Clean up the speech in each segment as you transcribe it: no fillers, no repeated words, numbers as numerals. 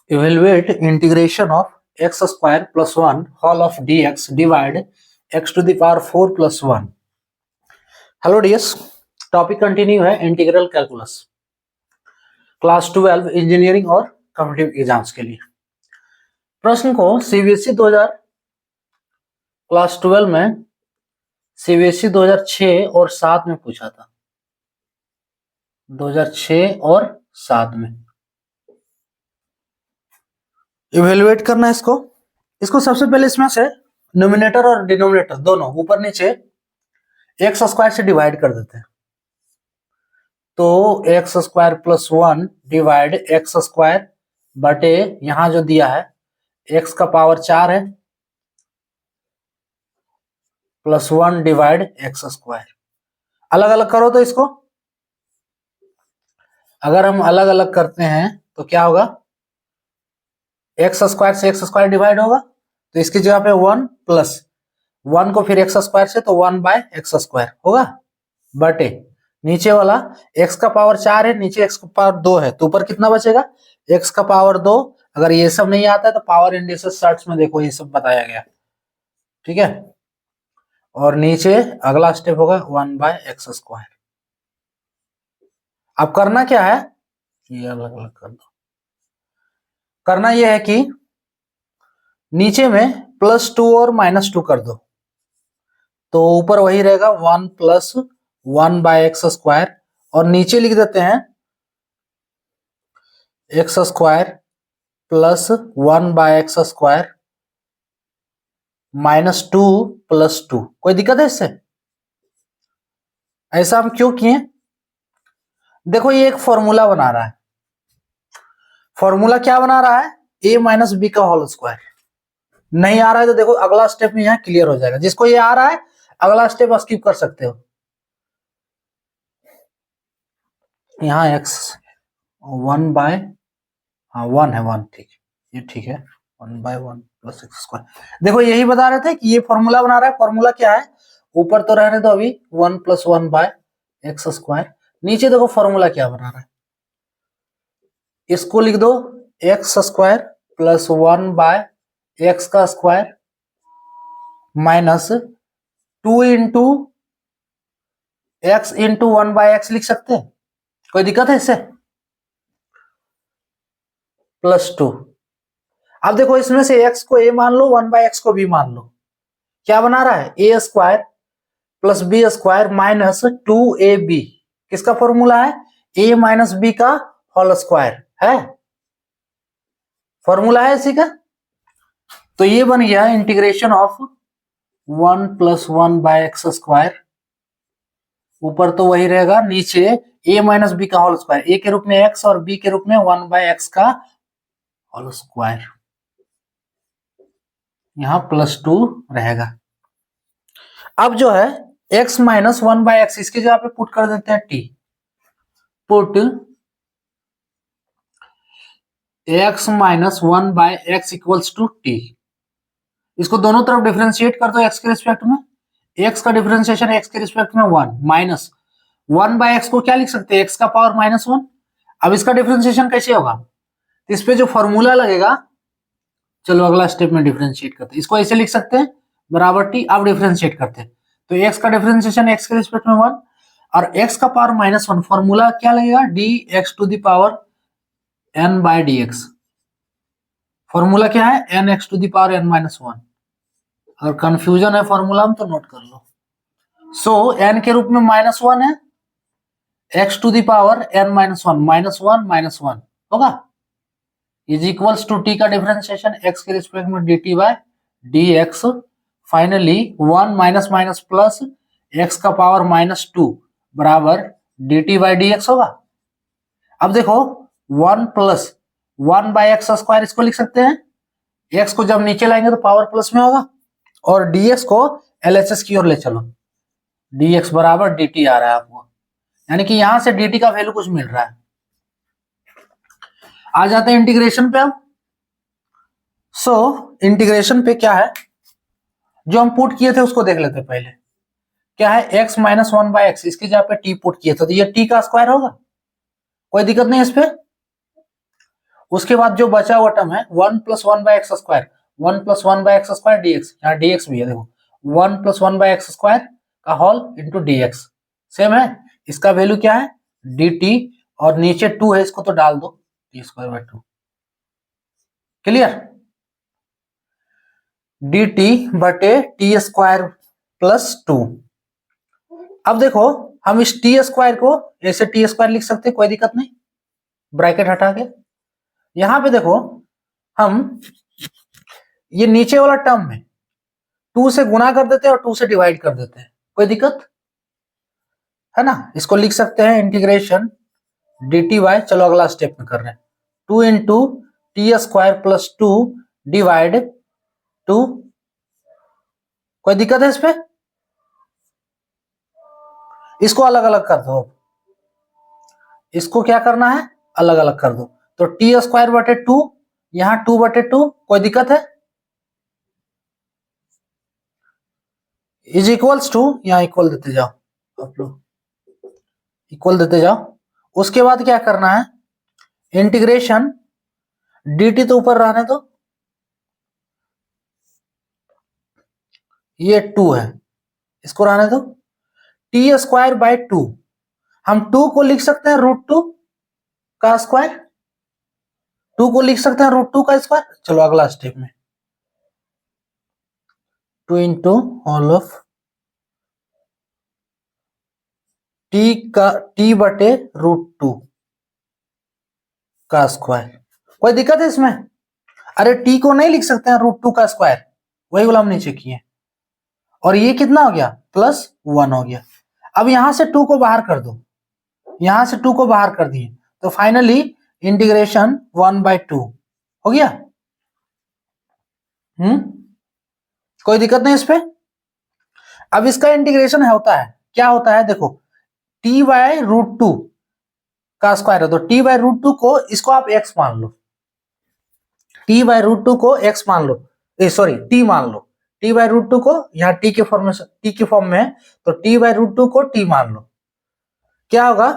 Evaluate integration of x square plus 1 whole of dx divide x to the power 4 plus 1. Hello dears, topic continue है integral calculus class 12 engineering और competitive exams के लिए। प्रश्न को CBSE 2000 class 12 में CBSE 2006 और 7 में पूछा था, 2006 और 7 में। इवेल्युएट करना है इसको सबसे पहले इसमें से न्यूमरेटर और डिनोमिनेटर दोनों ऊपर नीचे एक्स स्क्वायर से डिवाइड कर देते हैं। तो x square plus 1 divide x square बटे यहां जो दिया है एक्स का पावर 4 है प्लस 1 डिवाइड एक्स स्क्वायर। अलग अलग करो तो इसको, अगर हम अलग अलग करते हैं तो क्या होगा, एक्स स्क्वायर से एक्स स्क्वायर डिवाइड होगा तो इसकी जगह पे 1 प्लस 1 को फिर एक्स स्क्वायर से तो 1 बाय एक्स स्क्वायर होगा बटे नीचे वाला x का पावर 4 है, नीचे x का पावर 2 है तो ऊपर कितना बचेगा x का पावर 2। अगर ये सब नहीं आता है तो पावर इंडिसेस सर्ट्स में देखो ये सब बताया गया, ठीक है। और नीचे अगला स्टेप होगा 1 बाय एक्स स्क्वायर। अब करना क्या है, ये अलग अलग कर दो। करना यह है कि नीचे में +2 और -2 कर दो तो ऊपर वही रहेगा 1 प्लस 1 बाय एक्स स्क्वायर और नीचे लिख देते हैं x square plus 1 by x square -2 plus 2। कोई दिक्कत है इससे? ऐसा हम क्यों किए, देखो ये एक फॉर्मूला बना रहा है। फॉर्मूला क्या बना रहा है, a माइनस बी का होल स्क्वायर। नहीं आ रहा है तो देखो अगला स्टेप में यहां क्लियर हो जाएगा। जिसको ये आ रहा है अगला स्टेप स्किप कर सकते हो। यहाँ x 1 बाय 1 है, 1 ठीक है, ये ठीक है, 1 बाय 1 प्लस एक्स स्क्वायर। देखो यही बता रहे थे कि ये फॉर्मूला बना रहा है। फॉर्मूला क्या है, ऊपर तो रहने दो अभी 1 प्लस 1 बाय एक्स स्क्वायर, नीचे देखो फॉर्मूला क्या बना रहा है, इसको लिख दो x square plus 1 by x का square minus 2 into x into 1 by x लिख सकते हैं। कोई दिक्कत है इससे? +2। अब देखो इसमें से x को a मान लो, 1 बाय एक्स को b मान लो। क्या बना रहा है, a square plus b square minus 2ab। किसका फॉर्मूला है, a माइनस बी का होल स्क्वायर है, फॉर्मूला है इसी का। तो ये बन गया integration of 1 plus 1 by x square, ऊपर तो वही रहेगा, नीचे a माइनस बी का होल स्क्वायर, a के रूप में x और b के रूप में 1 बाय एक्स का होल स्क्वायर, यहां +2 रहेगा। अब जो है x माइनस 1 बाय एक्स इसकी जगह पे पुट कर देते हैं t, put x minus 1 by x equals to t। इसको दोनों तरफ डिफरेंशिएट कर दो x के रिस्पेक्ट में, x का डिफरेंशिएशन x के रिस्पेक्ट में 1 माइनस 1 बाय एक्स को क्या लिख सकते हैं, x का पावर -1। अब इसका डिफरेंशिएशन कैसे होगा, इस पे जो फॉर्मूला लगेगा, चलो अगला स्टेप में डिफरेंशिएट करते हैं। इसको ऐसे लिख सकते हैं बराबर t। अब डिफरेंशिएट करते हैं तो x का डिफरेंशिएशन x के रिस्पेक्ट में 1 और x का पावर -1, फॉर्मूला क्या लगेगा, dx to the power n by dx। Formula क्या है, nx to the power n minus 1। अगर कंफ्यूजन है फॉर्मूला में तो नोट कर लो। सो n के रूप में -1 है, x to the power n minus 1 -1 होगा, इज इक्वल्स टू t का डिफरेंशिएशन x के रिस्पेक्ट में dt by dx। Finally 1 minus minus plus x का पावर -2 बराबर dt बाय dx होगा। अब देखो 1 प्लस 1 बाय एक्स स्क्वायर इसको लिख सकते हैं, x को जब नीचे लाएंगे तो पावर प्लस में होगा और dx को LHS की ओर ले चलो, dx बराबर dt आ रहा है आपको, यानी कि यहां से dt का वैल्यू कुछ मिल रहा है। आ जाते हैं इंटीग्रेशन पे। अब सो इंटीग्रेशन पे क्या है, जो हम पुट किए थे उसको देख लेते हैं पहले। क्या है, x माइनस 1 बाय एक्स, इसकी जगह पे t पुट किए थे तो ये t का स्क्वायर होगा, कोई दिक्कत नहीं इस पे। उसके बाद जो बचा हुआ टर्म है 1+1/x², 1+1/x² dx, यहाँ dx भी है देखो, 1+1/x² का होल इंटू dx सेम है। इसका वैल्यू क्या है dt, और नीचे 2 है, इसको तो डाल दो t²/2। क्लियर, dt बटे t²+2। अब देखो हम इस t² को ऐसे t² लिख सकते हैं, कोई दिक्कत नहीं, ब्रैकेट हटा के। यहां पे देखो हम ये नीचे वाला टर्म में 2 से गुणा कर देते हैं और 2 से डिवाइड कर देते हैं, कोई दिक्कत है ना। इसको लिख सकते हैं इंटीग्रेशन dt/, चलो अगला स्टेप में कर रहे हैं, 2 इंटू t²+2 डिवाइड 2, कोई दिक्कत है इस पे। इसको अलग अलग कर दो, इसको क्या करना है अलग अलग कर दो, तो t²/2, यहां 2/2, कोई दिक्कत है, इज इक्वल्स टू, यहां इक्वल देते जाओ, आप लोग इक्वल देते जाओ। उसके बाद क्या करना है इंटीग्रेशन dt तो ऊपर रहने दो, ये 2 है, इसको रहने दो, t²/2, हम 2 को लिख सकते हैं √2 का स्क्वायर, 2 को लिख सकते हैं √2 का स्क्वायर। चलो अगला स्टेप में 2 इंटू होल ऑफ t/√2 का स्क्वायर, कोई दिक्कत है इसमें। अरे t को नहीं लिख सकते हैं √2 का स्क्वायर, वही वाला हम नीचे किए, और ये कितना हो गया +1 हो गया। अब यहां से 2 को बाहर कर दो, यहां से 2 को बाहर कर दिए, तो फाइनली इंटीग्रेशन 1/2 हो गया। कोई दिक्कत नहीं इस पे। अब इसका इंटीग्रेशन होता है, क्या होता है देखो, t/√2 का स्क्वायर है, तो t/√2 को इसको आप x मान लो, t/√2 को x मान लो, सॉरी t मान लो, t/√2 को यहाँ t के फॉर्म में है, तो t/√2 को t मान लो, क्या होगा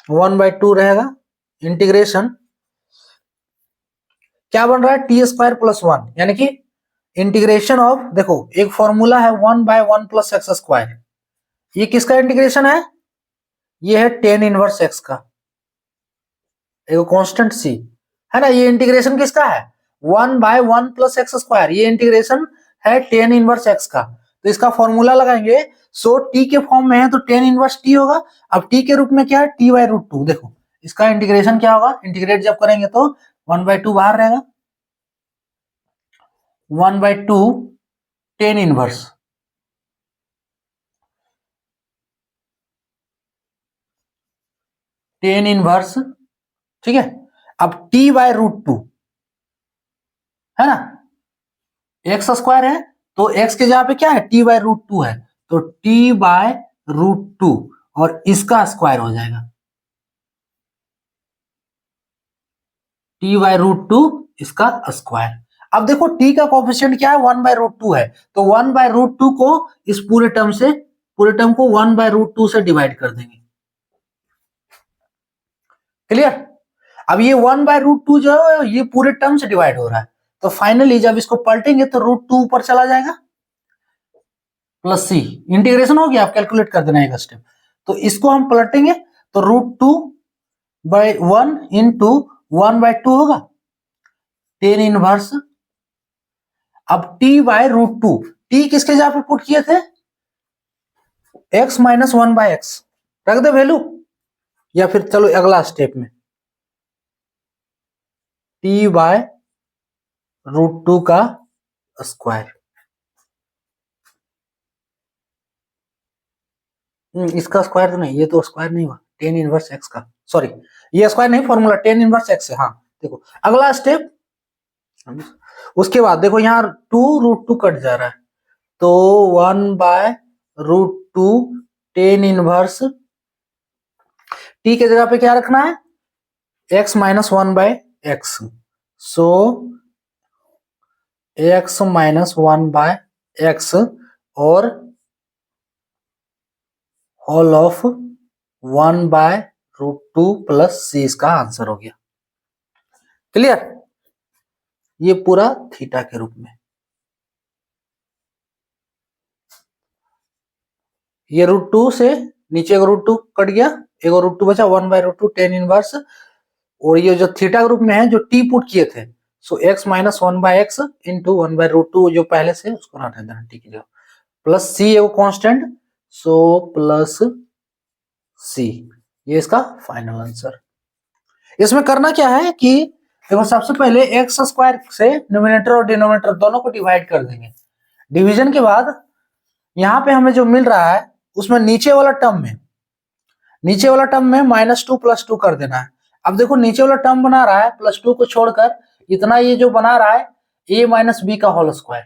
1/2 रहेगा। इंटीग्रेशन क्या बन रहा है t²+1, यानी कि इंटीग्रेशन ऑफ, देखो एक फॉर्मूला है 1/1+x², ये किसका इंटीग्रेशन है, ये है tan इनवर्स x का, एक कांस्टेंट c है ना, ये इंटीग्रेशन किसका है 1/1+x², ये इंटीग्रेशन है tan इनवर्स x का, तो इसका फॉर्मूला लगाएंगे, सो t के फॉर्म में है तो tan इनवर्स t होगा, अब t के रूप में क्या है t/√2, देखो इसका इंटीग्रेशन क्या होगा, इंटीग्रेट जब करेंगे तो 1/2 बाहर रहेगा, 1/2 tan इनवर्स, tan इनवर्स, ठीक है। अब t/√2 है ना, x² है, तो x के जगह पे क्या है t/√2 है, तो t/√2 और इसका स्क्वायर हो जाएगा, t/√2 इसका स्क्वायर। अब देखो t का कोएफिशिएंट क्या है 1/√2 है, तो 1/√2 को इस पूरे टर्म को 1/√2 से डिवाइड कर देंगे, क्लियर। अब ये 1/√2 जो है ये पूरे टर्म से डिवाइड हो रहा है, तो फाइनली जब इसको पलटेंगे तो √2 ऊपर चला जाएगा, प्लस c, इंटीग्रेशन हो गया, आप कैलकुलेट कर देना एक स्टेप, तो इसको हम पलटेंगे तो √2/1 इंटू 1/2 होगा tan इनवर्स, अब t/√2, t किसके जगह पे पुट किए थे x - 1/x, रख दे वैल्यू, या फिर चलो अगला स्टेप में t/√2 का स्क्वायर, इसका स्क्वायर तो नहीं, ये तो स्क्वायर नहीं हुआ tan इनवर्स x का, सॉरी ये स्क्वायर नहीं, फॉर्मूला tan इनवर्स x है। हाँ देखो अगला स्टेप, उसके बाद देखो यहाँ 2√2 कट जा रहा है, तो 1/√2 tan इनवर्स, t के जगह पे क्या रखना है x - 1/x, सो x - 1/x और होल ऑफ 1/√2 प्लस c, इसका आंसर हो गया। क्लियर, ये पूरा थीटा के रूप में, ये √2 से नीचे का √2 कट गया, एक और √2 बचा, 1/√2 tan इनवर्स, और ये जो थीटा ग्रुप में है जो टी पुट किए थे, सो x माइनस 1/x इंटू 1/√2 जो पहले से उसको हटा देना, ठीक है, प्लस सी है वो कांस्टेंट, सो प्लस सी, ये इसका फाइनल आंसर। इसमें करना क्या है कि देखो सबसे पहले एक्स स्क्वायर से न्यूमरेटर और डिनोमिनेटर दोनों को डिवाइड कर देंगे। डिवीजन के बाद यहाँ पे हमें जो मिल रहा है उसमें नीचे वाला टर्म में -2 + 2 कर देना है। अब देखो नीचे वाला टर्म बना रहा है +2 को छोड़कर, इतना ये जो बना रहा है a - b का होल स्क्वायर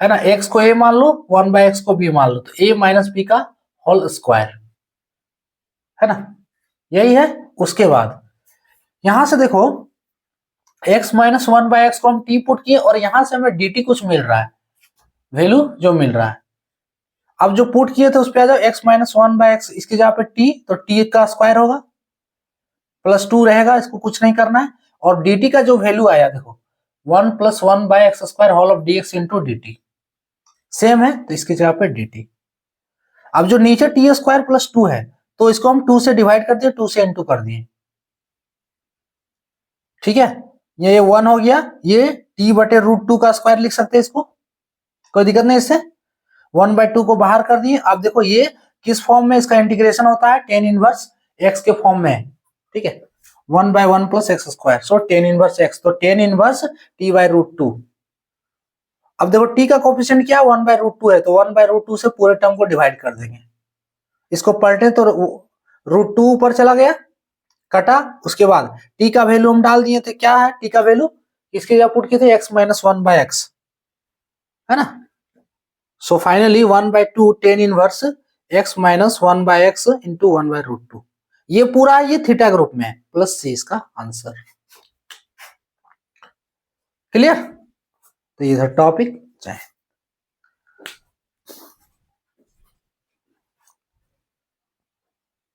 है ना, x को a मान लो, 1/x को b मान लो, तो a - b का होल स्क्वायर है ना, यही है। उसके बाद यहां से देखो x - 1/x को हम t पुट किए और यहां से हमें dt कुछ मिल रहा है, वैल्यू जो मिल रहा है। अब जो पुट किए थे उस पे आ जाओ, x - 1/x, इसकी जगह पे t, तो t का स्क्वायर होगा, +2 रहेगा, इसको कुछ नहीं करना है। और dt का जो वैल्यू आया देखो 1 + 1/x² whole of dx into dt, same है, तो इसकी जगह पे dt। अब जो नीचे t² + 2 है, तो इसको हम 2 से डिवाइड कर दिए, 2 से इंटू कर दिए, ठीक है, ये 1 हो गया, ये t/√2 का स्क्वायर लिख सकते हैं इसको, कोई दिक्कत नहीं इससे, 1/2 को बाहर कर दिए। अब देखो ये किस फॉर्म में इसका इंटीग्रेशन होता है, tan इनवर्स x के फॉर्म में है, ठीक है, 1/1 + x², सो tan इनवर्स x, तो tan इनवर्स t/√2। अब देखो t का कोफिशिएंट क्या है, 1/√2 है, तो 1/√2 से पूरे टर्म को डिवाइड कर देंगे, इसको पलटे तो √2 ऊपर चला गया, कटा, उसके बाद t का वैल्यू हम डाल दिए थे, क्या है t का वैल्यू, इसके जगह पुट किए थे x - 1/x, है ना, so finally 1/2 tan inverse x - 1/x into 1/√2, ये पूरा ये थीटा ग्रुप में है, प्लस सी इसका आंसर। क्लियर, तो ये था टॉपिक। चाहे